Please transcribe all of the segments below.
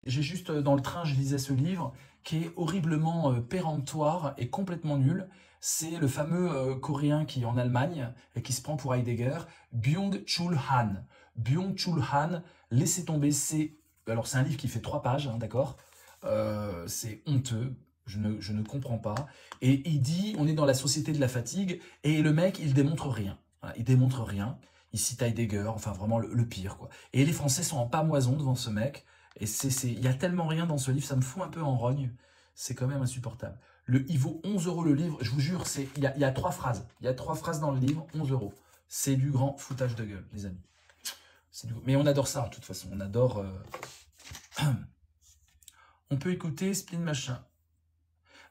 j'ai juste, dans le train, je lisais ce livre qui est horriblement péremptoire et complètement nul. C'est le fameux coréen qui est en Allemagne et qui se prend pour Heidegger, Byung-Chul Han. Byung-Chul Han, laissez tomber, alors c'est un livre qui fait 3 pages, hein, d'accord. C'est honteux, je ne comprends pas. Et il dit, on est dans la société de la fatigue, et le mec, il démontre rien. Voilà, il démontre rien. Il cite Heidegger, enfin vraiment le pire, quoi. Et les Français sont en pamoison devant ce mec. Et il y a tellement rien dans ce livre, ça me fout un peu en rogne. C'est quand même insupportable. Il vaut 11 € le livre, je vous jure, il y a 3 phrases. Il y a 3 phrases dans le livre, 11 €. C'est du grand foutage de gueule, les amis. Mais on adore ça, de toute façon. On adore... On peut écouter Spleen Machin.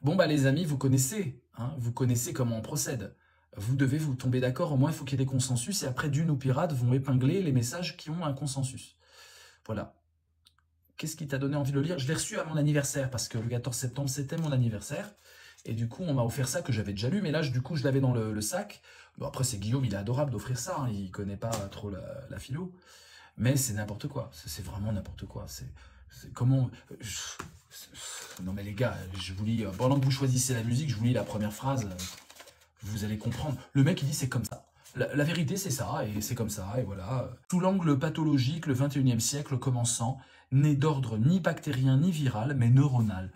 Bon, bah les amis, vous connaissez. Hein, vous connaissez comment on procède. Vous devez vous tomber d'accord, au moins il faut qu'il y ait des consensus. Et après, Dune ou Pirate vont épingler les messages qui ont un consensus. Voilà. Qu'est-ce qui t'a donné envie de le lire? Je l'ai reçu à mon anniversaire, parce que le 14 septembre, c'était mon anniversaire. Et du coup, on m'a offert ça que j'avais déjà lu, mais là, du coup, je l'avais dans le sac. Bon, après, c'est Guillaume, il est adorable d'offrir ça, hein, il connaît pas trop la philo. Mais c'est n'importe quoi, c'est vraiment n'importe quoi. Comment... Non mais les gars, je vous lis, pendant que vous choisissez la musique, je vous lis la première phrase, vous allez comprendre. Le mec, il dit c'est comme ça. La vérité, c'est ça, et c'est comme ça, et voilà. Sous l'angle pathologique, le 21e siècle commençant, n'est d'ordre ni bactérien ni viral, mais neuronal.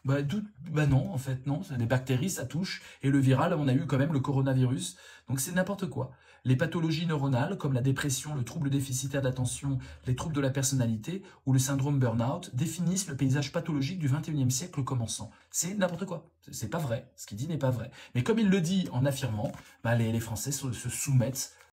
Bah non, en fait, non. Les bactéries, ça touche. Et le viral, on a eu quand même le coronavirus. Donc c'est n'importe quoi. Les pathologies neuronales, comme la dépression, le trouble déficitaire d'attention, les troubles de la personnalité ou le syndrome burn-out, définissent le paysage pathologique du 21e siècle commençant. C'est n'importe quoi. C'est pas vrai. Ce qu'il dit n'est pas vrai. Mais comme il le dit en affirmant, bah les Français se soumettent